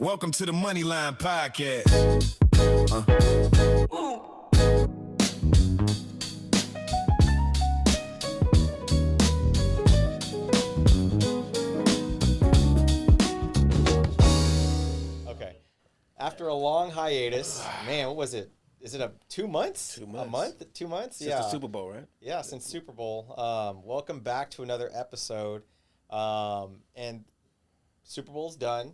Welcome to the Moneyline Podcast. Okay. After a long hiatus, man, what was it? Is it 2 months? 2 months. A month? 2 months? Since yeah. the Super Bowl, right? Yeah, since Super Bowl. Welcome back to another episode. And Super Bowl's done.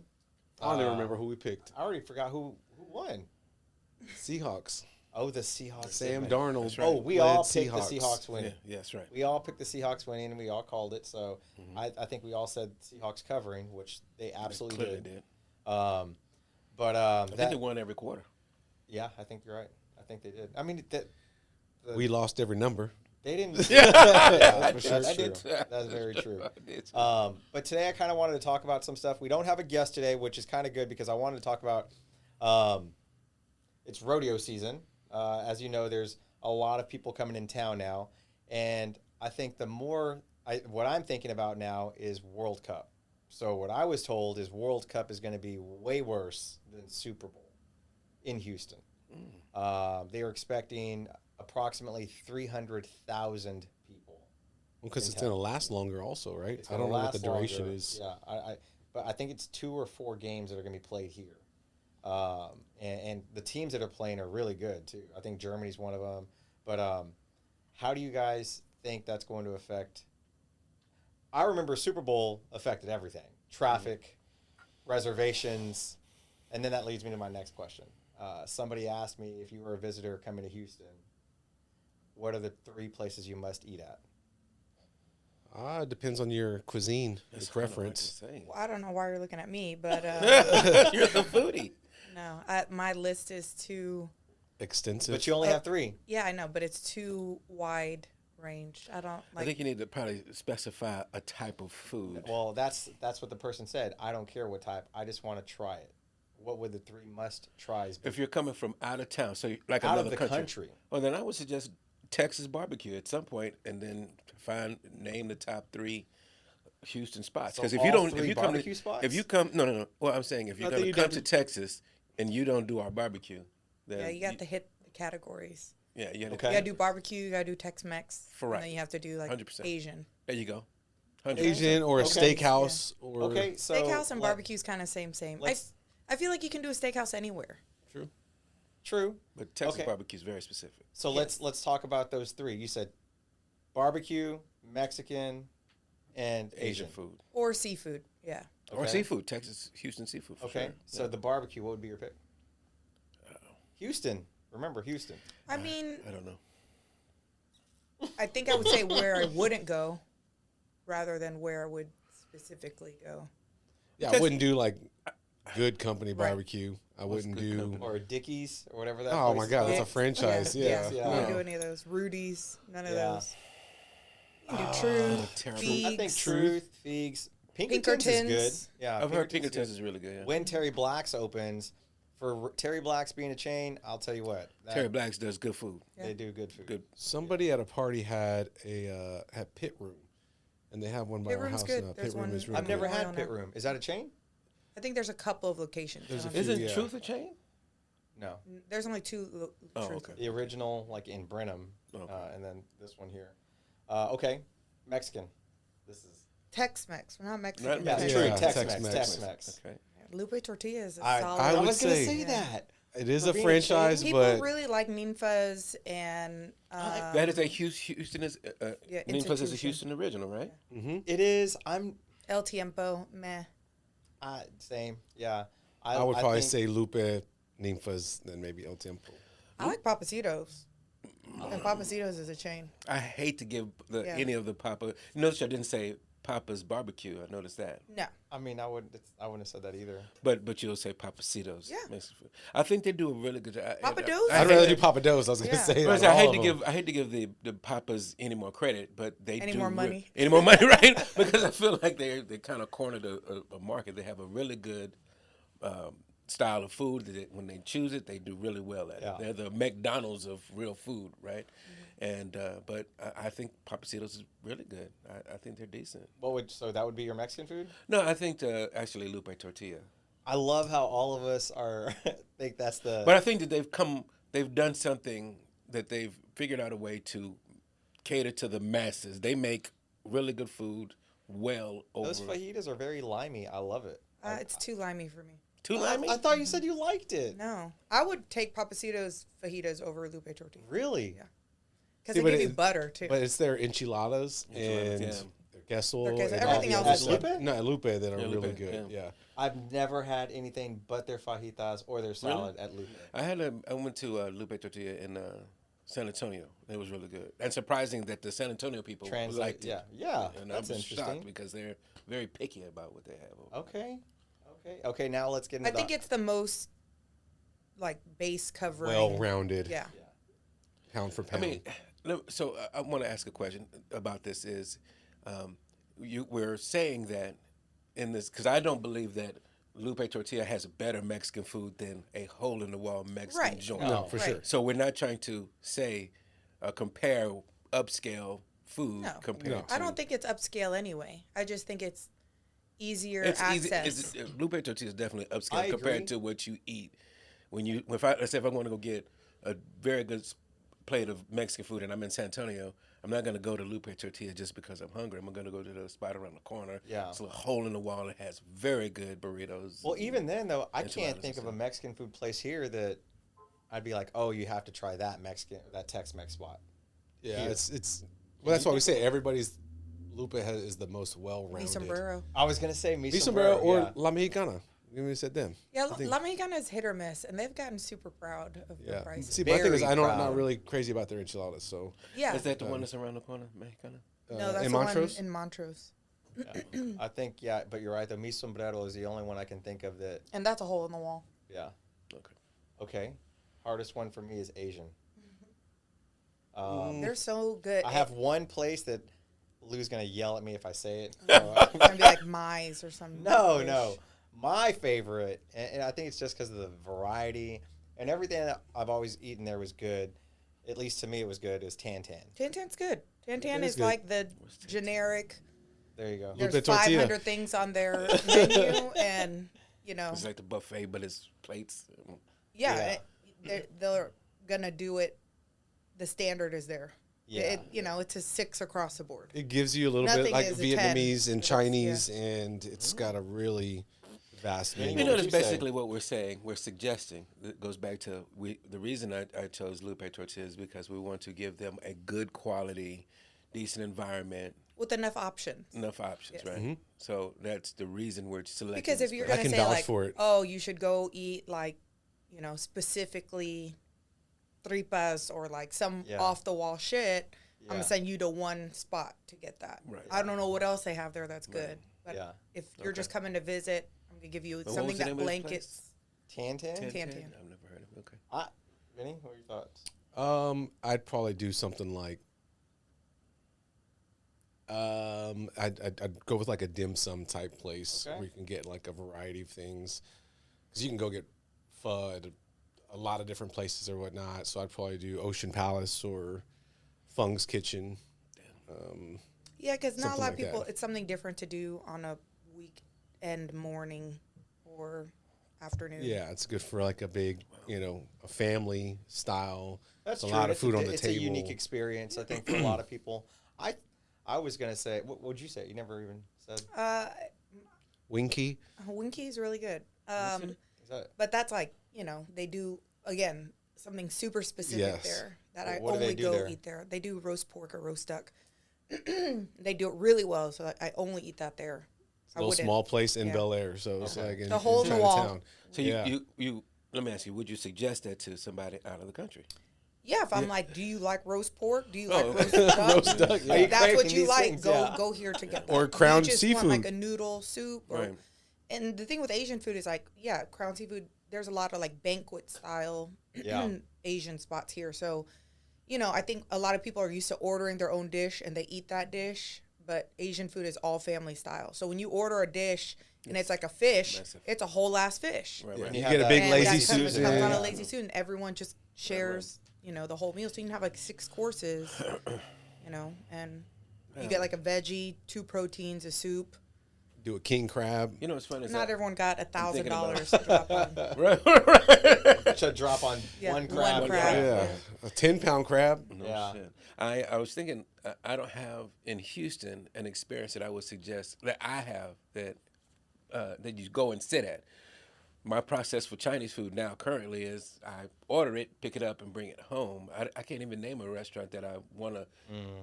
I don't even remember who we picked. I already forgot who won. Seahawks. Oh, the Seahawks. Sam did win. Darnold. Oh, we led all picked the Seahawks winning. Yeah, that's right. We all picked the Seahawks winning, and we all called it. So I think we all said Seahawks covering, which they absolutely Clearly did. did. I I think they won every quarter. Yeah, I think you're right. I think they did. I mean, We lost every number. they didn't. That's for sure That's true. true. That's very true. I did. But today I kind of wanted to talk about some stuff. We don't have a guest today, which is kind of good because I wanted to talk about it's rodeo season. As you know, there's a lot of people coming in town now. And I think what I'm thinking about now is World Cup. So what I was told is World Cup is going to be way worse than Super Bowl in Houston. They were expecting approximately 300,000 people. Because it's going to last longer also, right? It's I gonna don't know what the last duration longer. is. Yeah, but I think it's 2 or 4 games that are going to be played here. And the teams that are playing are really good, too. I think Germany's one of them. But how do you guys think that's going to affect? I remember Super Bowl affected everything. Traffic, reservations, and then that leads me to my next question. Somebody asked me, if you were a visitor coming to Houston, what are the 3 places you must eat at? It depends on your cuisine, That's your preference. Well, I don't know why you're looking at me, but You're the foodie. no, my list is too. Extensive. But you only have 3. Yeah, I know, but it's too wide range. I don't I like. think you need to probably specify a type of food. Well, that's what the person said. I don't care what type. I just want to try it. What would the 3 must tries be? If you're coming from out of town, so like Out of another the country. well, then I would suggest Texas barbecue at some point, and then name the top 3 Houston spots. So Because if all you don't, 3 if you come barbecue spots? if you come, no. Well, I'm saying if you're I going think to you come to Texas and you don't do our barbecue, then Yeah, you got to hit the categories. yeah, you have Okay. You got to do barbecue. You got to do Tex-Mex. Correct. And then you have to do like 100%. Asian. There you go. 100%. Asian or a Okay. steakhouse or Okay, so Steakhouse and barbecue's kind of same. let's- I feel like you can do a steakhouse anywhere. True. But Texas Okay. barbecue is very specific. So let's talk about those 3. You said barbecue, Mexican, and Asian. food. Or seafood. Yeah. Or Okay. seafood. Texas, Houston seafood for Okay. sure. So the barbecue, what would be your pick? Houston. Remember Houston. I mean, I don't know. I think I would say where I wouldn't go rather than where I would specifically go. Yeah, I wouldn't do like good company Right. barbecue. I wouldn't good do. company? Or Dickies or whatever that Oh place my is God, called. that's a franchise. Yeah. You Yeah. don't No. do any of those. Rudy's, none of Yeah. those. You can do Truth, terrible. I think Figs, Truth, Figs, Pinkertons is good. Pinkertons. Yeah, I've heard Pinkertons Pinkertons is really good. Yeah. When Terry Black's opens, for Terry Black's being a chain, I'll tell you what. Terry Black's does good food. They do good food. Good. Somebody at a party had Pit Room, and they have one by Pit our Room's house good. now. There's Pit Room one- is really I've never good. I had don't Pit know. Room. Is that a chain? I think there's a couple of locations. There's a I don't few. Isn't Yeah. Truth a chain? No. know. There's only 2 Oh, Truth. okay. The original, like in Brenham, Okay. and then this one here. Okay, Mexican. This is Tex-Mex, not Mexican. Right, yeah, Tex-Mex. true. Yeah, Tex-Mex. Tex-Mex. Tex-Mex. Okay. Lupe Tortilla is a I solid. I would was gonna say- say Yeah. that. It is For a being a franchise, People but really like ninfas and That is a Houston is Yeah, Ninfa's is a institution. Houston original, right? It is. I'm El Tiempo. Meh. same. Yeah. I would probably think- say Lupe, Ninfas, then maybe El Tiempo. I like Papacitos. And Papacitos is a chain. I hate to give Yeah. any of the Papa. Notice I didn't say Papa's barbecue. I noticed that, No. I mean, I wouldn't have said that either. but you'll say Papacitos. Yeah. Mexican food. I think they do a really good job. Papa Do's? I'd rather do Papa Do's. I was gonna Yeah. say. Well, Like, I all hate of to give the Papas any more credit, but they Any do more money. any more money, right? Because I feel like they kind of cornered a market. They have a really good style of food that when they choose it, they do really well at Yeah. it. They're the McDonald's of real food, right? And but I think Papacitos is really good. I think they're decent. So that would be your Mexican food? No, I think actually Lupe Tortilla. I love how all of us are think that's the. But I think that they've done something that they've figured out a way to cater to the masses. They make really good food well over. Those fajitas are very limey. I love it. It's too limey for me. Too limey? I thought you said you liked it. No, I would take Papacito's fajitas over Lupe tortilla. Really? Yeah. Because See, they but give you butter too. But it's their enchiladas and yeah. their queso. Their queso, and everything all else the is other Lupe? stuff. No, at Lupe that are Yeah, really Lupe, good. yeah. Yeah. I've never had anything but their fajitas or their salad at Lupe. I went to Lupe Tortilla in San Antonio. It was really good. And surprising that the San Antonio people liked it. Yeah. And That's I was interesting. shocked because they're very picky about what they have. Okay. Now let's get into. I think it's the most like base covering. Well-rounded. Yeah. Pound for I pound. mean, so I want to ask a question about this is, we're saying that in this, because I don't believe that Lupe Tortilla has better Mexican food than a hole-in-the-wall Mexican Right. joint. No, for Right. sure. So we're not trying to say, compare upscale food No. compared No. to... I don't think it's upscale anyway. I just think it's easier It's access. easy. Lupe Tortilla is definitely upscale I agree. compared to what you eat. Let's say if I'm going to go get a very good plate of Mexican food and I'm in San Antonio, I'm not going to go to Lupe Tortilla just because I'm hungry. I'm going to go to the spot around the corner. Yeah. It's a little hole in the wall that has very good burritos. Well, even then though, I Enchiladas can't and think of a stuff. Mexican food place here that I'd be like, oh, you have to try that Tex-Mex spot. Yeah, Here. it's well, that's why we say everybody's Lupe is the most Mi well-rounded. sombrero. I was gonna say Mi mi sombrero or yeah. La Mexicana. We said them. Yeah, I think- La Mexicana is hit or miss, and they've gotten super proud of their Yeah. prices. See, my thing is, Very I'm proud. not really crazy about their enchiladas. So Yeah. Is that the one that's around the corner, Mexicana? No, that's in the Montrose? one in Montrose. I think but you're right. The mi sombrero is the only one I can think of that. And that's a hole in the wall. Yeah. Okay. Okay. Hardest one for me is Asian. They're so good. I have one place that Lou's gonna yell at me if I say it. It's gonna be like Mize or something. No. My favorite, and I think it's just because of the variety and everything that I've always eaten there was good. At least to me, it was good. Is Tan Tan. Tan Tan's good. Tan Tan is is good. like the generic. There you go. There's Lupe tortilla. 500 things on their menu, and you know, It's like the buffet, but it's plates. yeah, they're gonna do it. The standard is there. Yeah. It's a 6 across the board. it gives you a little bit Nothing like is a 10, Vietnamese and but it's- Chinese, and it's got a really vast Yeah, menu. You know, What'd that's you say? basically what we're saying. We're suggesting. It goes back to the reason I chose Lupe Tortilla is because we want to give them a good quality, decent environment, With enough options. enough options, Yes. right? So that's the reason we're selecting. Because if this you're place. gonna can say vouch like, for it. oh, you should go eat like, specifically tripas or like some Yeah. off the wall shit, I'm Yeah. gonna send you to one spot to get that. Right. I don't know what else they have there that's good. But Yeah. if you're just coming to visit, I'm gonna give you what something was the that name of this place? blankets. Tan Tan. Tan Tan. I've never heard of it. Okay. Vinny, what are your thoughts? I'd probably do something like, I'd go with like a dim sum type place Okay. where you can get like a variety of things, because you can go get pho at a lot of different places or whatnot. So I'd probably do Ocean Palace or Fung's Kitchen. Yeah, because not a Something lot like of people. that. It's something different to do on a weekend morning or afternoon. Yeah, it's good for like a big, a family style. That's a true. lot of It's food on the it's table. a unique experience, I think, for a lot of people. I was gonna say, what would you say? You never even said. Winky. Winky's really good. Is that But that's like, they do, again, something super specific Yes. there that What- I what do they only do go there? eat there. They do roast pork or roast duck. They do it really well, so I only eat that there. I Little wouldn't- small place in yeah. Bel Air, so it's Okay. like in, The hole in the wall. Chinatown. So Yeah. you let me ask you, would you suggest that to somebody out of the country? Yeah, if I'm like, do you like roast pork? Do you Oh, like okay. roast duck? Roast duck, yeah. Are you That's what craving you these like. things? Go Yeah. go here to get that. Or Do crowned you just seafood. want like a noodle soup? Or, Right. And the thing with Asian food is like, yeah, crown seafood. There's a lot of like banquet style Yeah. Asian spots here. So, I think a lot of people are used to ordering their own dish and they eat that dish. But Asian food is all family style. So when you order a dish and it's like a fish, Massive. it's a whole ass fish. Right, Yeah, right. you have get a that- big And lazy that comes Susan. on a lazy Susan. Everyone just shares, the whole meal. So you can have like 6 courses, and you get like a veggie, 2 proteins, a soup. do a king crab. You know what's funny is Not that- everyone got thinking about- $1,000 to drop on. right. Should drop on Yeah, one one crab. crab. Yeah, a 10-pound crab. No Yeah. shit. I was thinking I don't have in Houston an experience that I would suggest that I have that you go and sit at. My process for Chinese food now currently is I order it, pick it up, and bring it home. I can't even name a restaurant that I wanna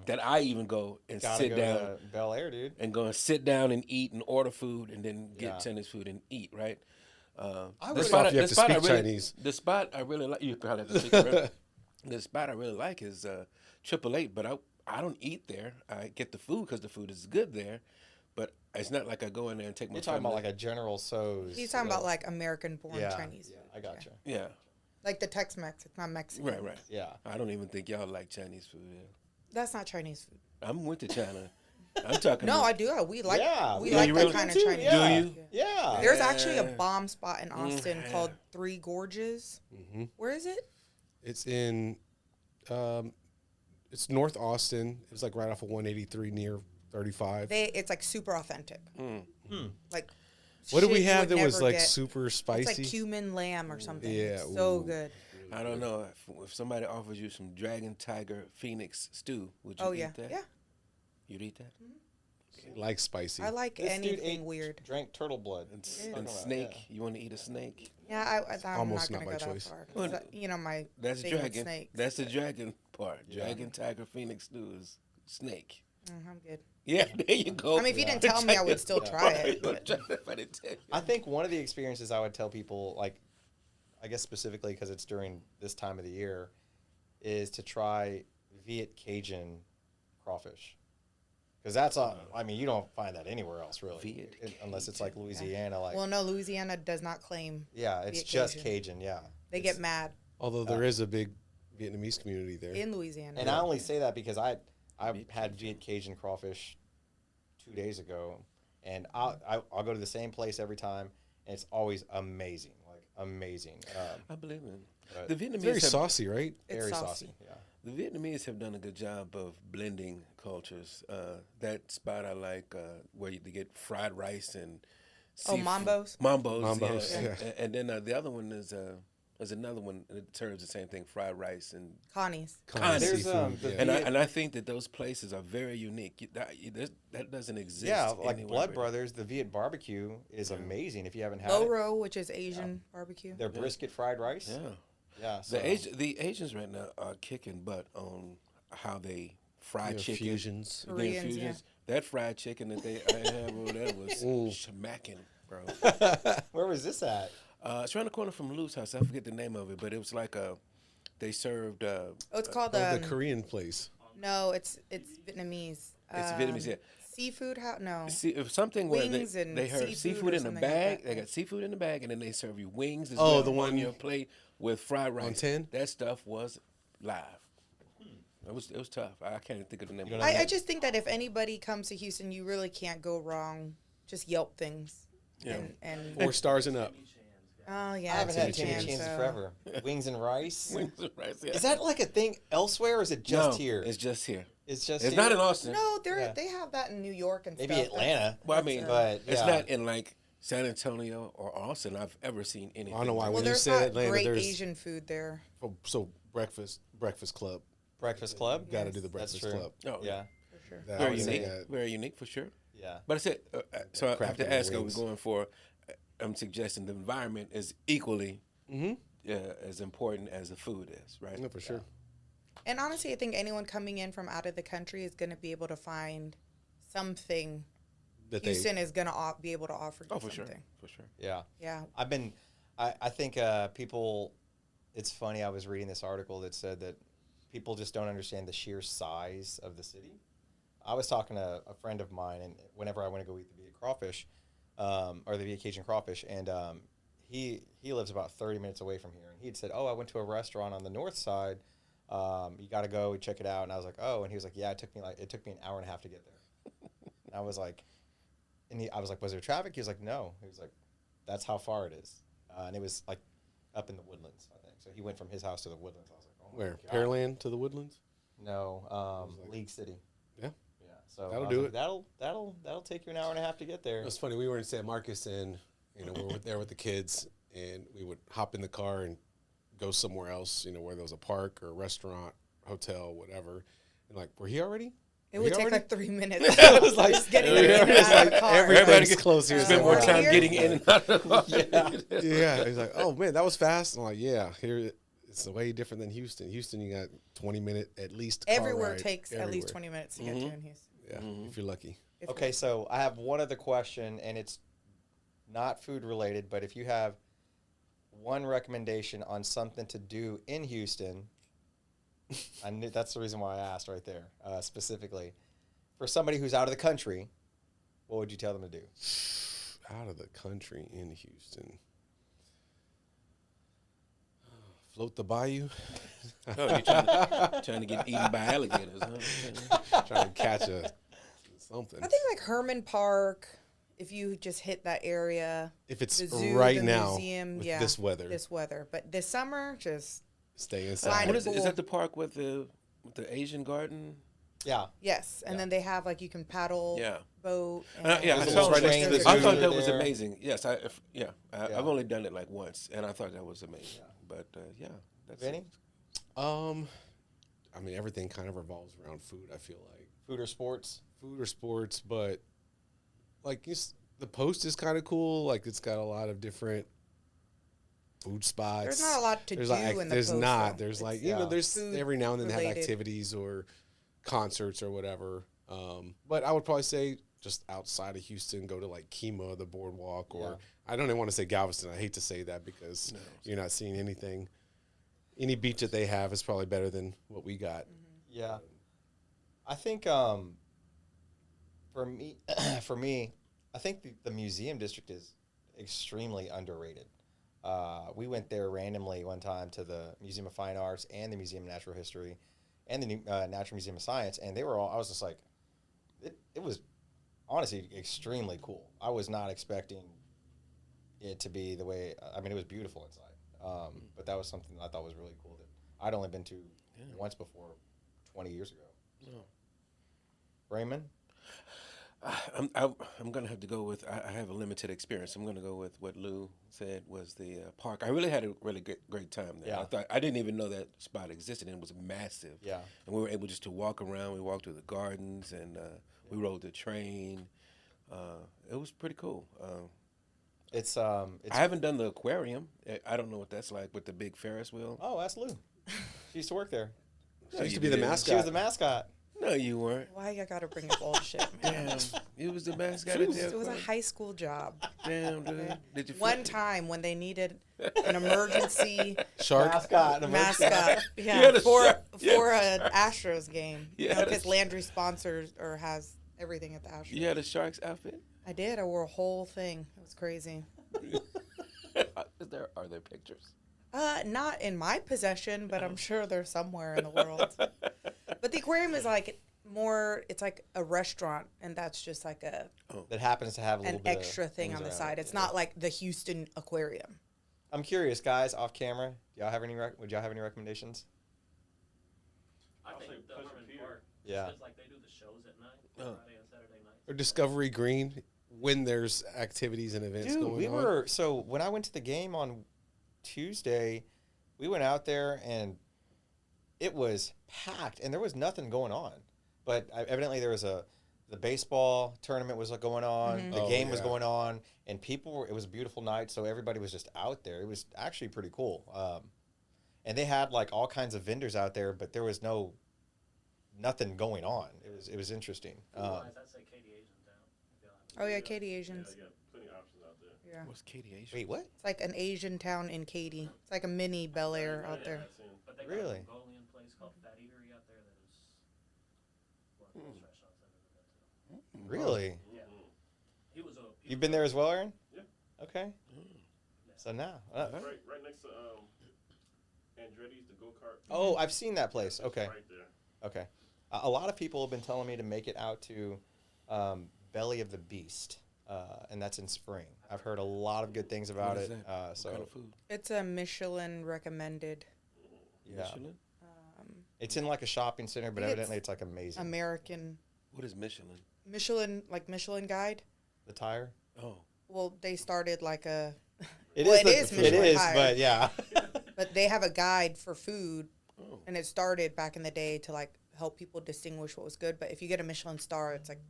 that I even go and Gotta sit go down to Bel Air, dude. and go and sit down and eat and order food and then get Yeah. Chinese food and eat, right? First off, you have to speak Chinese. The spot I really like, you probably have to speak Korean. The spot I really like is 888, but I don't eat there. I get the food because the food is good there, but it's not like I go in there and take my You're talking about family- like a General So's. He's talking about like American-born yeah, Chinese yeah, food. I gotcha. Yeah, Like the Tex-Mex. It's not Mexican. right. Yeah. I don't even think y'all like Chinese food. Yeah. That's not Chinese food. I went to China. I'm talking. No, about- I do. We like Yeah, we yeah, like you that really kind of do, Chinese. yeah. food. Yeah. There's actually a Yeah. bomb spot in Austin called Three Gorges. Where is it? It's in, it's North Austin. It's like right off of 183 near 35. It's like super authentic. Like What did we shit you have would that was never like get. super spicy? It's like cumin lamb or something. Yeah, It's so ooh. good. I don't know if somebody offers you some dragon, tiger, phoenix stew. Would you Oh eat yeah, that? yeah. You'd eat that? like spicy. I like This dude anything ate, weird. drank turtle blood. And, Talking and about, snake. yeah. You want to eat a snake? Yeah, I'm Almost not not gonna by go choice. that far. 'Cause Well, that- you know my That's thing with dragon. snakes. That's the dragon part. Yeah. Dragon, tiger, phoenix stew is snake. I'm good. Yeah, there you go. I mean, if you didn't tell me, I would still try it. but- I think one of the experiences I would tell people, like, I guess specifically because it's during this time of the year, is to try Viet Cajun crawfish. Because that's I mean, you don't find that anywhere else really, Viet unless it's like Louisiana. Like, Well, no, Louisiana does not claim. yeah, it's Viet just Cajun. Cajun. Yeah, They get mad Although there is a big Vietnamese community there. in Louisiana. and I only say that because I had Viet Cajun crawfish 2 days ago, and I'll go to the same place every time, and it's always amazing, like amazing. I believe it. But The It's Vietnamese very have, saucy, right? It's very saucy. saucy. Yeah. the Vietnamese have done a good job of blending cultures. That spot I like where you get fried rice and seafood. Mambo's? Mambo's, yeah. yeah. And then the other one is there's another one that serves the same thing, fried rice and Connie's. Kind There's, seafood, the yeah. and I, Viet- and I think that those places are very unique. That doesn't exist. Yeah, like anywhere Blood really. Brothers, the Viet barbecue is amazing. If you haven't had Low it, row, which is Asian barbecue. their brisket fried rice. Yeah. Yeah, so The Asians right now are kicking butt on how they fry Their chicken. fusions. Their Koreans, fusions. That fried chicken that I had over there was smacking, bro. where was this at? It's around the corner from Lou's house. I forget the name of it, but it was like they served. Oh, it's called The Korean place. no, it's Vietnamese. It's Vietnamese, yeah. Seafood house? No. See, if something where Wings and they have seafood seafood or in a something like bag. that, They yeah. got seafood in the bag, and then they serve you wings as Oh, well the one- on your plate with fried rice. 10? That stuff was live. It was tough. I can't even think of the name. You of don't it. I just think that if anybody comes to Houston, you really can't go wrong. Just Yelp things. Yeah. And 4 stars and up. oh yeah, I haven't had Timmy Timmy Chan, Chan's so- forever. Wings and rice. Wings and rice, yeah. Is that like a thing elsewhere, or is it just No, here? It's just here. It's just It's here? not in Austin. No, Yeah. they have that in New York and Maybe stuff. Atlanta. Well, I mean, But it's yeah. not in like San Antonio or Austin. I've ever seen anything. I don't know why. like Well, When you there's said not Atlanta, great there's Asian food there. so breakfast club. Breakfast Club. Got to do the That's breakfast true. club. that. Oh, Yeah, For sure. That Very was unique. at- Very unique for sure. yeah. But I said, so I have Craft to and ask, are we wings. going for, I'm suggesting the environment is equally as important as the food is, right? No, for sure. And honestly, I think anyone coming in from out of the country is going to be able to find something. That they Houston is going to be able to offer you Oh, for sure. something. For sure. Yeah. Yeah. I think people, it's funny, I was reading this article that said that people just don't understand the sheer size of the city. I was talking to a friend of mine, and whenever I went to go eat the Viet crawfish, or the Viet Cajun crawfish, and he lives about 30 minutes away from here, and he had said, oh, I went to a restaurant on the north side, you got to go check it out, and I was like, oh, and he was like, yeah, it took me an hour and a half to get there. And I was like, I was like, was there traffic? He was like, no. He was like, that's how far it is. And it was like up in the Woodlands, I think. So he went from his house to the Woodlands. I was like, oh my where God. Pearland to the Woodlands. No, League City. Yeah. Yeah. So That'll I was do like, it. That'll take you an hour and a half to get there. It was funny. We were in San Marcos, and we were there with the kids, and we would hop in the car and go somewhere else. Where there was a park or a restaurant, hotel, whatever. And like, we're here already. It We're would here take already? like 3 minutes. It was like Just getting we're in here. and It's out of like the car. everything's close here. Spend so more far. time Here? getting in and out of the Yeah, he's like, oh man, that was fast. I'm like, yeah, here it's way different than Houston. Houston, you got 20-minute at least. Car Everywhere ride takes at least everywhere. 20 minutes to get to in Houston. Yeah, if you're lucky. If Okay, so I have one other question, and it's not food related, but if you have one recommendation on something to do in Houston, I knew that's the reason why I asked right there specifically. For somebody who's out of the country, what would you tell them to do? Out of the country in Houston. Float the bayou. Oh, you're trying to get eaten by alligators, huh? Trying to catch something. I think like Herman Park, if you just hit that area. If it's the zoo, right the now museum, with yeah, this weather, This weather. But this summer, just stay Find inside. What is it? Is Cool. that the park with the Asian garden? Yeah. yes. And then they have like you can paddle Yeah. boat. Yeah, I There's a saw little right next train to that I goes thought through that was there. amazing. Yes, Yeah. I've only done it like once, and I thought that was amazing. But yeah, that's Vinny? I mean, everything kind of revolves around food. I feel like Food or sports? food or sports, but like the Post is kind of cool. Like it's got a lot of different food spots. There's not a lot to There's do like, in the there's Post, not. though. There's It's like yeah. there's food every now and then they have related. activities or concerts or whatever. But I would probably say just outside of Houston, go to like Kemah, the boardwalk, or I don't even want to say Galveston. I hate to say that because you're not seeing anything. Any beach that they have is probably better than what we got. Yeah. I think for me, I think the museum district is extremely underrated. We went there randomly one time to the Museum of Fine Arts and the Museum of Natural History and the Natural Museum of Science, and they were all, I was just like, it was honestly extremely cool. I was not expecting it to be the way, I mean, it was beautiful inside. But that was something that I thought was really cool that I'd only been to once before 20 years ago. So. Raymond? I'm gonna have to go with. I have a limited experience. I'm gonna go with what Lou said was the park. I really had a really great time there. Yeah. I didn't even know that spot existed, and it was massive. Yeah. And we were able just to walk around. We walked through the gardens, and we rode the train. It was pretty cool. It's I haven't done the aquarium. I don't know what that's like with the big Ferris wheel. Oh, ask Lou. She used to work there. She used to be the didn't. mascot. She was the mascot. No, you weren't. Why you gotta bring up old shit, man? Damn, you was the mascot. It was a high school job. Damn, dude. Did you One time when they needed an emergency Shark. Mascot. mascot, had a for shark. for an Astros game, You had a because Landry sponsors or has everything at the Astros. You had a shark's outfit. I did. I wore a whole thing. It was crazy. Are there pictures? Not in my possession, but I'm sure they're somewhere in the world. But the aquarium is like more. It's like a restaurant, and that's just like That happens to have a little an bit extra of thing things on the around side. it. It's not like the Houston Aquarium. I'm curious, guys, off camera. Do y'all have any? Would y'all have any recommendations? I think the Herman Park. Yeah. Because like they do the shows at night, Friday and Saturday nights. Or Discovery Green when there's activities and events Dude, going we on. were so when I went to the game on Tuesday, we went out there and it was packed and there was nothing going on. But evidently there was the baseball tournament was going on, the Oh, game was yeah. going on, and it was a beautiful night, so everybody was just out there. It was actually pretty cool. And they had like all kinds of vendors out there, but there was nothing going on. It was interesting. Otherwise, I'd say Katie Asian Town. if y'all have it. Oh yeah, Katy Asians. Yeah, plenty of options out there. Yeah, What's Katie Asian? Wait, what? it's like an Asian town in Katy. It's like a mini Bel Air out there. But they got Really? a Mongolian place called Fat Eatery out there that is one of the best restaurants I've ever been to. Really? Yeah. He was a. You've been there as well, Aaron? Yeah. Okay. So now. Right next to Andretti's, the go-kart. Oh, I've seen that place. It's Okay. Right there. Okay. A lot of people have been telling me to make it out to Belly of the Beast, and that's in spring. I've heard a lot of good things about What is it. that? What So kind of food? It's a Michelin recommended yeah, Michelin? it's in like a shopping center, but I think evidently it's like amazing. American. What is Michelin? Michelin Guide. The tire. Oh, Well, they started like a. It Well, is. it is It Michelin is. tire. But yeah. But they have a guide for food, Oh. and it started back in the day to like help people distinguish what was good. But if you get a Michelin star, it's like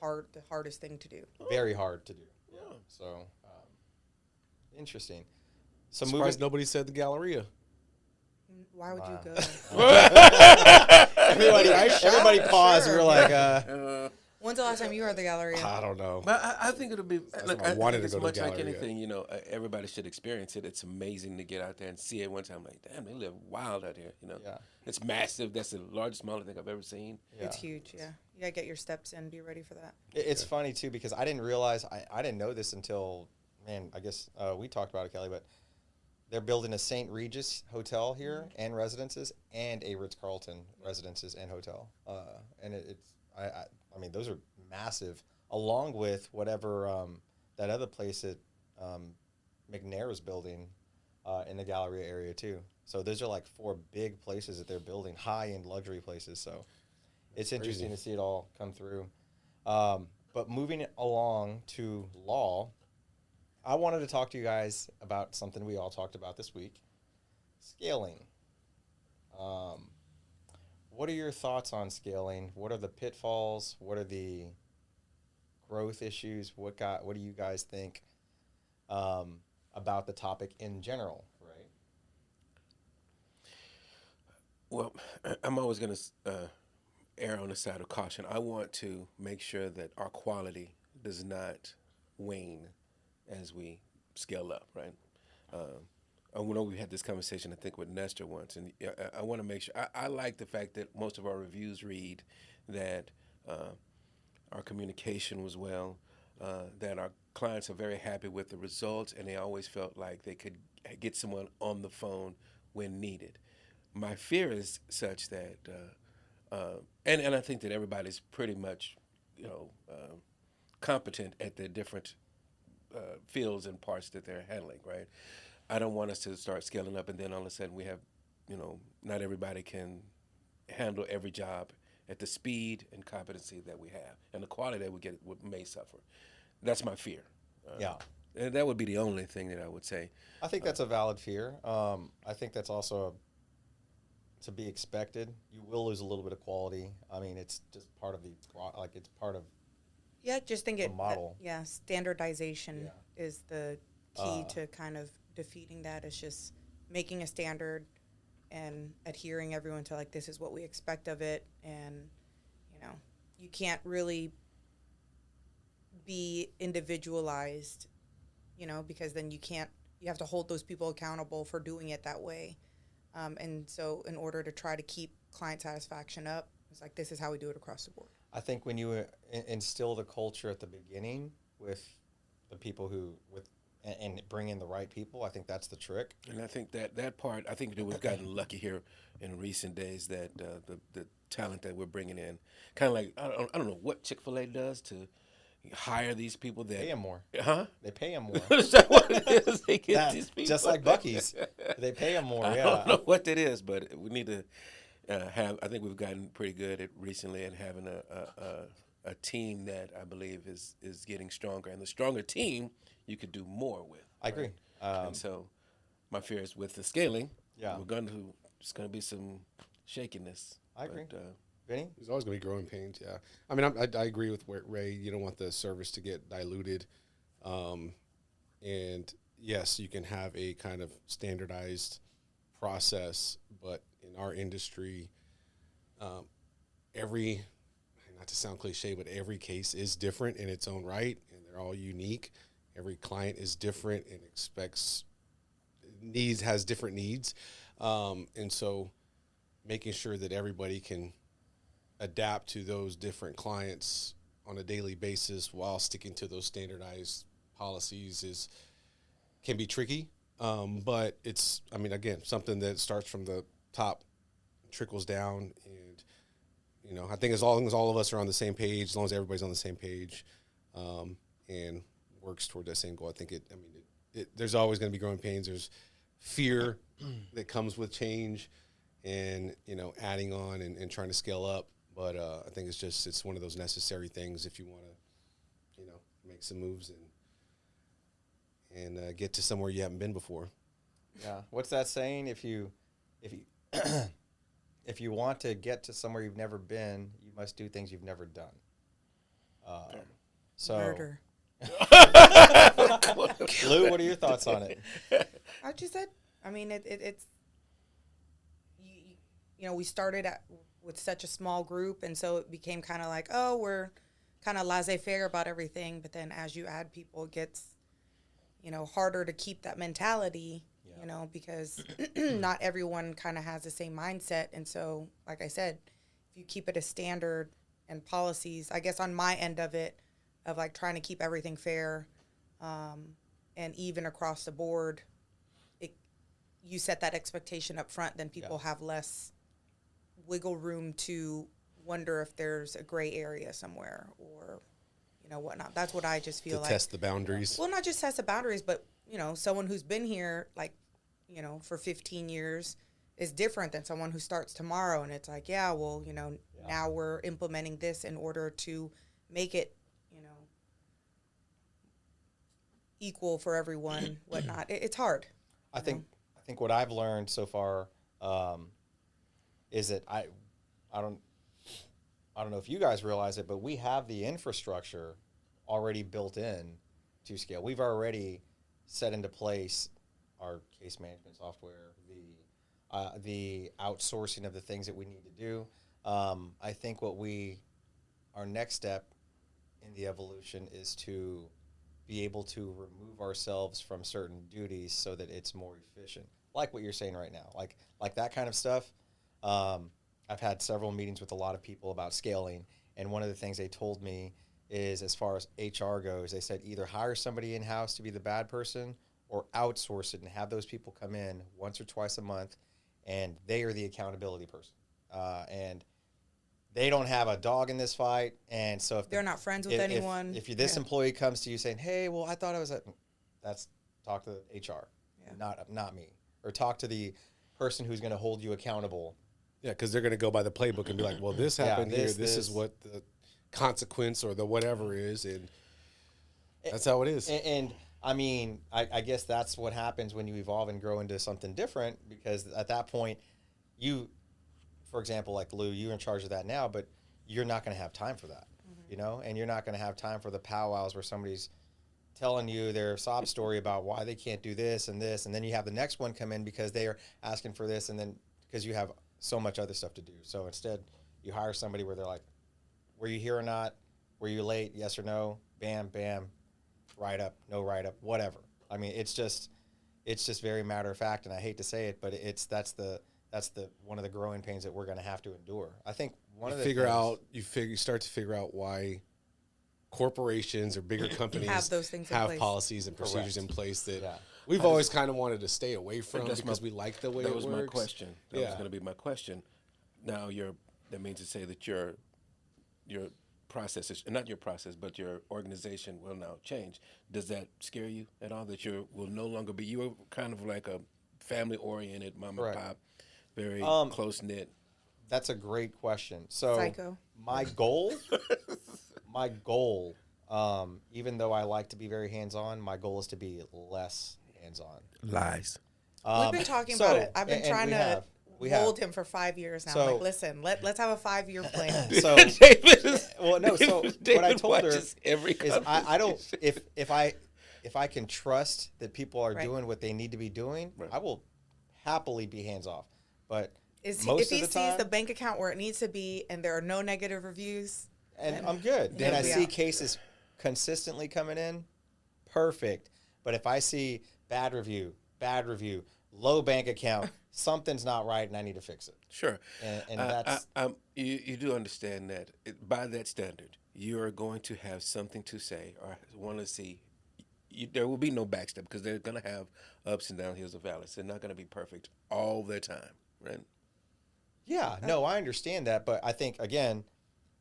the hardest thing to do. Very hard to do. Yeah. Oh. So interesting. So Surprised moving. nobody said the Galleria. Why would you Wow. go? Everybody paused. Sure. We were like, When's the last time you were at the Galleria? I don't know. But I think it'll be. Look, I I wanted think to it's go to much like Galleria. anything. Everybody should experience it. It's amazing to get out there and see it one time. Like, damn, they live wild out here. Yeah. It's massive. That's the largest mall I think I've ever seen. It's huge, yeah. You gotta get your steps in, be ready for that. It's funny too because I didn't realize I didn't know this until I guess we talked about it, Kelly, but they're building a St. Regis hotel here and residences and a Ritz-Carlton residences and hotel. And I mean those are massive, along with whatever that other place that McNair is building in the Galleria area too. So those are like 4 big places that they're building, high-end luxury places. So it's interesting to see it all come through. But moving along to law, I wanted to talk to you guys about something we all talked about this week, scaling. What are your thoughts on scaling? What are the pitfalls? What are the growth issues? What do you guys think about the topic in general, right? Well, I'm always going to err on the side of caution. I want to make sure that our quality does not wane as we scale up, right? I know we had this conversation, I think, with Nestor once, and I want to make sure. I like the fact that most of our reviews read that our communication was well, that our clients are very happy with the results, and they always felt like they could get someone on the phone when needed. My fear is such that, and I think that everybody's pretty much, competent at their different fields and parts that they're handling, right? I don't want us to start scaling up and then all of a sudden we have, not everybody can handle every job at the speed and competency that we have, and the quality that we get may suffer. That's my fear. Yeah. And that would be the only thing that I would say. I think that's a valid fear. I think that's also to be expected. You will lose a little bit of quality. I mean, it's just part of it's part of Yeah, just think the model. standardization is the key to kind of defeating that. It's just making a standard and adhering everyone to like, this is what we expect of it. And, you can't really be individualized, because then you have to hold those people accountable for doing it that way. And so in order to try to keep client satisfaction up, it's like, this is how we do it across the board. I think when you instill the culture at the beginning with the people and bring in the right people, I think that's the trick. And I think that part, I think that we've gotten lucky here in recent days that the talent that we're bringing in, kind of like, I don't know what Chick-fil-A does to hire these people that Pay them more. Huh? They pay them more. Is that what it is? They get these people. Just like Buc-ee's. They pay them more, I yeah. don't know what that is, but we need to I think we've gotten pretty good at recently at having a team that I believe is getting stronger. And the stronger team, you could do more with. I agree. And so my fear is with the scaling, Yeah. there's going to be some shakiness. I agree. But, Vinny? There's always going to be growing pains, yeah. I mean, I agree with Ray. You don't want the service to get diluted. And, yes, you can have a kind of standardized process, but in our industry, not to sound cliche, but every case is different in its own right, and they're all unique. Every client is different and has different needs. And so making sure that everybody can adapt to those different clients on a daily basis while sticking to those standardized policies can be tricky. But it's, again, something that starts from the top, trickles down, and, I think as long as all of us are on the same page, as long as everybody's on the same page, and works toward that same goal, I think there's always going to be growing pains. There's fear that comes with change and, adding on and trying to scale up. But I think it's one of those necessary things if you want to, make some moves and get to somewhere you haven't been before. Yeah. What's that saying? If you if you want to get to somewhere you've never been, you must do things you've never done. So, Murder. Lou, what are your thoughts on it? I just said, I mean, it's, we started with such a small group, and so it became kind of like, oh, we're kind of laissez-faire about everything. But then as you add people, it gets, harder to keep that mentality, because not everyone kind of has the same mindset. And so, like I said, if you keep it a standard and policies, I guess on my end of it, of like trying to keep everything fair and even across the board, you set that expectation up front, then people have less wiggle room to wonder if there's a gray area somewhere or, whatnot. That's what I just feel like. To test the boundaries. Well, not just test the boundaries, but, someone who's been here, like, for 15 years is different than someone who starts tomorrow. And it's like, now we're implementing this in order to make it, equal for everyone, whatnot. It's hard. I think what I've learned so far is that I don't know if you guys realize it, but we have the infrastructure already built in to scale. We've already set into place our case management software, the outsourcing of the things that we need to do. I think our next step in the evolution is to be able to remove ourselves from certain duties so that it's more efficient. Like what you're saying right now, like that kind of stuff. I've had several meetings with a lot of people about scaling, and one of the things they told me is, as far as HR goes, they said either hire somebody in-house to be the bad person or outsource it and have those people come in once or twice a month, and they are the accountability person. And they don't have a dog in this fight, and so if they're not friends with anyone. If this employee comes to you saying, "Hey, well, I thought I was that's talk to HR, not me, or talk to the person who's going to hold you accountable." Yeah, because they're going to go by the playbook and be like, "Well, this happened here. This is what the consequence or the whatever is," and that's how it is. And I mean, I guess that's what happens when you evolve and grow into something different, because at that point, for example, like Lou, you're in charge of that now, but you're not going to have time for that, and you're not going to have time for the powwows where somebody's telling you their sob story about why they can't do this, and then you have the next one come in because they are asking for this, and then because you have so much other stuff to do. So instead, you hire somebody where they're like, were you here or not? Were you late? Yes or no? Bam, bam, write up, no write up, whatever. I mean, it's just very matter of fact, and I hate to say it, but that's the one of the growing pains that we're going to have to endure. I think you start to figure out why corporations or bigger companies have those things in have place. policies and procedures Correct. in place that Yeah. we've always kind of wanted to stay away from because we like the way it That works. was my question. That was Yeah. going to be my question. Now that means to say that your process is not your process, but your organization will now change. Does that scare you at all? That you will no longer be, you were kind of like a family oriented mom Correct. and pop, very close knit. That's a great question. So Psycho. my goal, even though I like to be very hands-on, my goal is to be less hands-on. Lies. We've been talking about it. I've been trying to we hold have. him for 5 years now. So- I'm like, listen, let's have a 5-year plan. So well, no. So what I told her is I don't if I can trust that people are Right. doing what they need to be doing, I will happily be hands off. But If most he of the sees time, the bank account where it needs to be and there are no negative reviews, and I'm good. Yeah, And I we see out. cases consistently coming in, perfect. But if I see bad review, low bank account, something's not right, and I need to fix it. Sure. And that's you do understand that by that standard, you are going to have something to say or want to see. There will be no backstep because they're going to have ups and downs, hills and valleys. They're not going to be perfect all the time, right? yeah. No, I understand that, but I think again,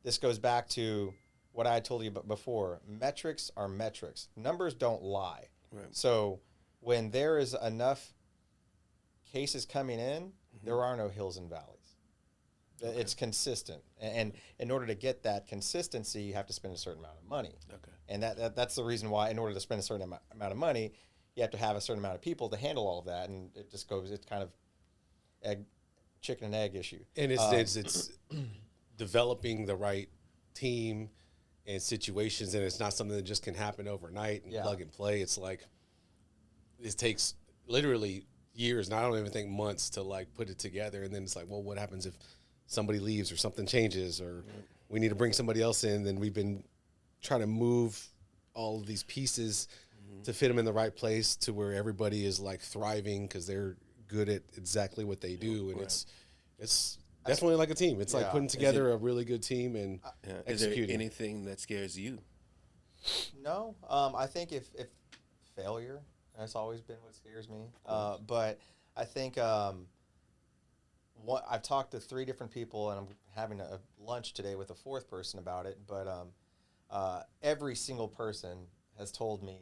this goes back to what I told you before. Metrics are metrics. Numbers don't lie. Right. So when there is enough cases coming in, there are no hills and valleys. It's consistent, and in order to get that consistency, you have to spend a certain amount of money. Okay. And that's the reason why, in order to spend a certain amount of money, you have to have a certain amount of people to handle all of that, and it just goes. It's kind of chicken and egg issue. And it's developing the right team and situations, and it's not something that just can happen overnight and plug and play. It's like it takes literally years, and I don't even think months to like put it together. And then it's like, well, what happens if somebody leaves or something changes or we need to bring somebody else in? Then we've been trying to move all of these pieces to fit them in the right place to where everybody is like thriving because they're good at exactly what they do. And it's definitely like a team. It's like putting together a really good team and executing. Is there anything that scares you? No, I think if failure, that's always been what scares me. But I think I've talked to 3 different people, and I'm having a lunch today with a 4th person about it. But every single person has told me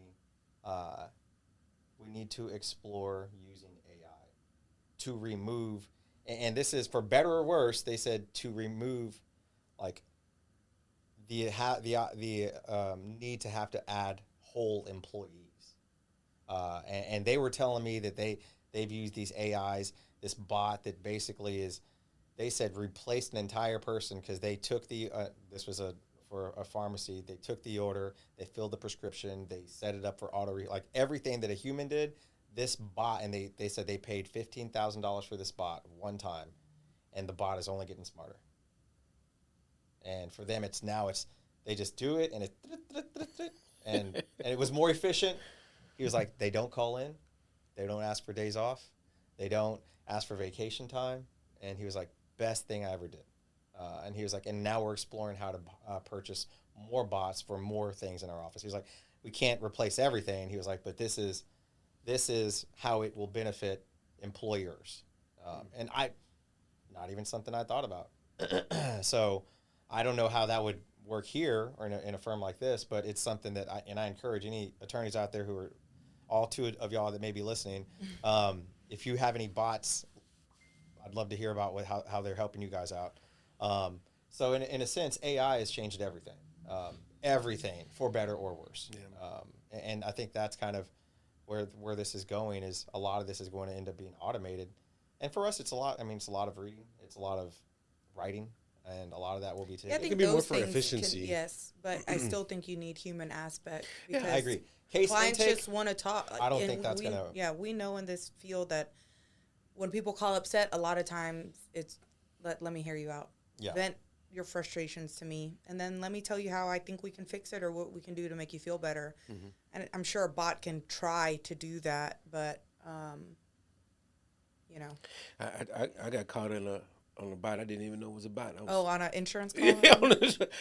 we need to explore using AI to remove, and this is for better or worse. They said to remove, like the need to have to add whole employees, and they were telling me that they've used these AIs, this bot that basically is, they said replaced an entire person because they took the this was for a pharmacy. They took the order, they filled the prescription, they set it up for like everything that a human did. This bot, and they said they paid $15,000 for this bot one time, and the bot is only getting smarter. And for them, they just do it, and it was more efficient. He was like, they don't call in, they don't ask for days off, they don't ask for vacation time, and he was like, best thing I ever did. And he was like, and now we're exploring how to purchase more bots for more things in our office. He was like, we can't replace everything. He was like, but this is how it will benefit employers. And not even something I thought about. So I don't know how that would work here or in a firm like this, but it's something that I encourage any attorneys out there who are, all 2 of y'all that may be listening, if you have any bots, I'd love to hear about how they're helping you guys out. So in a sense, AI has changed everything, everything for better or worse. Yeah. And I think that's kind of where this is going. Is a lot of this is going to end up being automated, and for us, it's a lot. I mean, it's a lot of reading, it's a lot of writing, and a lot of that will be taken. Yeah, I think it can be more those for things efficiency. yes, but I still think you need human aspect. Because I agree. Case clients intake, just want to talk. I don't think that's going to... Yeah, we know in this field that when people call upset, a lot of times it's, let me hear you out. Yeah. Vent your frustrations to me, and then let me tell you how I think we can fix it or what we can do to make you feel better. Mm-hmm. And I'm sure a bot can try to do that, but, you know. I got caught on a bot I didn't even know was a bot. On an insurance call? Yeah,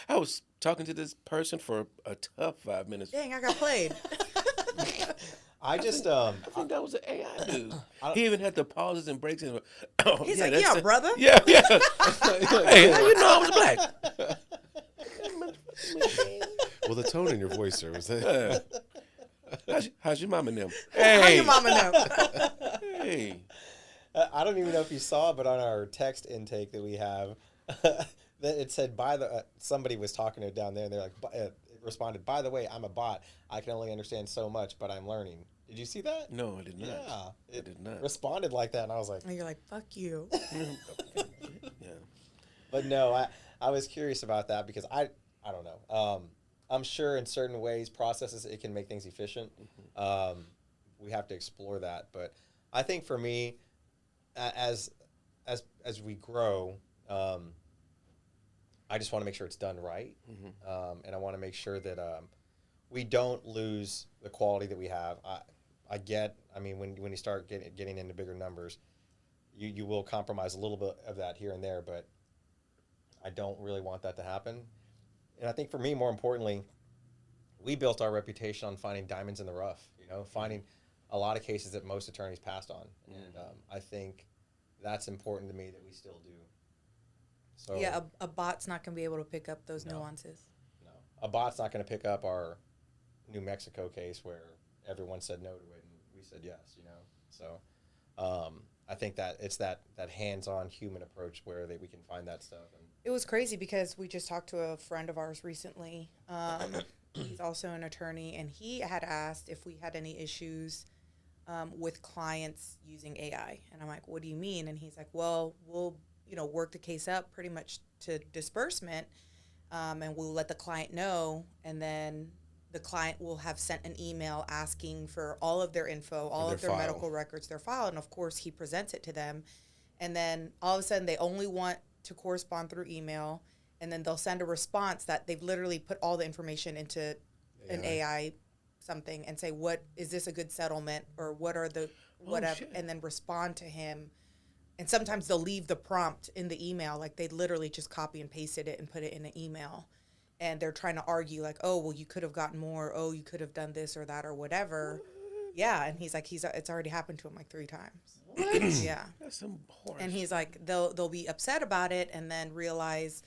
I was talking to this person for a tough 5 minutes. Dang, I got played. I just I think that was an AI dude. He even had the pauses and breaks. And he's like, yeah, brother. Yeah. Hey, how you know I was black? Well, the tone in your voice, sir, was that? How's your mom and them? How your mama know? Hey. I don't even know if you saw, but on our text intake that we have, it said somebody was talking to it down there, and they're like, it responded, by the way, I'm a bot. I can only understand so much, but I'm learning. Did you see that? No, I did not. Yeah, I did not. Responded like that, and I was like, And you're like, fuck you. Yeah. But no, I was curious about that because I don't know. I'm sure in certain ways, processes, it can make things efficient. Mm-hmm. We have to explore that, but I think for me, as we grow, I just want to make sure it's done right, mm-hmm. And I want to make sure that we don't lose the quality that we have. I mean, when you start getting into bigger numbers, you will compromise a little bit of that here and there, but I don't really want that to happen. And I think for me, more importantly, we built our reputation on finding diamonds in the rough, finding a lot of cases that most attorneys passed on. Mm-hmm. And I think that's important to me that we still do. So yeah, a bot's not going to be able to pick up those nuances. No. A bot's not going to pick up our New Mexico case where everyone said no to it and we said yes, So I think that it's that hands-on human approach where we can find that stuff. And It was crazy because we just talked to a friend of ours recently. He's also an attorney, and he had asked if we had any issues with clients using AI. And I'm like, what do you mean? And he's like, well, we'll, work the case up pretty much to disbursement, and we'll let the client know, and then the client will have sent an email asking for all of their info, all of their file. medical records, their file, and of course he presents it to them. And then all of a sudden they only want to correspond through email, and then they'll send a response that they've literally put all the information into an AI something and say, what is this a good settlement, or what are the whatever, and then respond to him. And sometimes they'll leave the prompt in the email, like they literally just copy and pasted it and put it in an email. And they're trying to argue like, oh, well, you could have gotten more. Oh, you could have done this or that or whatever. What? Yeah. And he's like, it's already happened to him like 3 times. What? Yeah. That's some horse. And he's like, they'll be upset about it and then realize,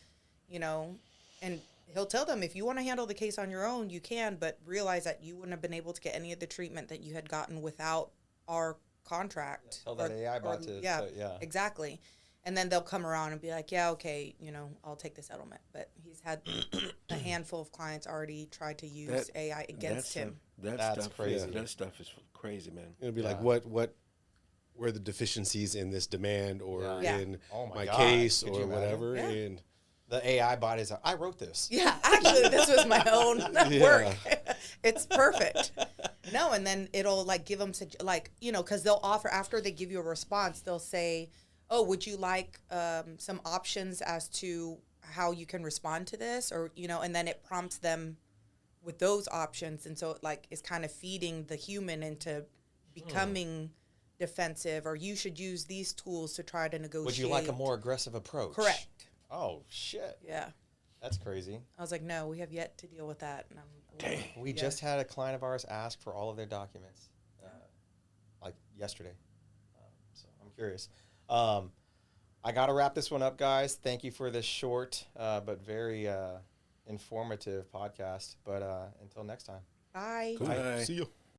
and he'll tell them, if you want to handle the case on your own, you can, but realize that you wouldn't have been able to get any of the treatment that you had gotten without our contract. tell that AI bot to, yeah, yeah. exactly. And then they'll come around and be like, yeah, okay, I'll take the settlement. But he's had a handful of clients already try to use AI against him. That's crazy. Yeah, that stuff is crazy, man. It'll be like, what were the deficiencies in this demand or in my God. case Could or you imagine? whatever? Yeah. And The AI bot is, I wrote this. Yeah, actually, this was my own work. It's perfect. No, and then it'll like give them because they'll offer, after they give you a response, they'll say, oh, would you like some options as to how you can respond to this, or and then it prompts them with those options, and so it like is kind of feeding the human into becoming defensive, or you should use these tools to try to negotiate. Would you like a more aggressive approach? Correct. Oh shit. Yeah. That's crazy. I was like, no, we have yet to deal with that. And We just had a client of ours ask for all of their documents, like yesterday. So I'm curious. I got to wrap this one up, guys. Thank you for this short but very informative podcast. But until next time. Bye. Bye. See you.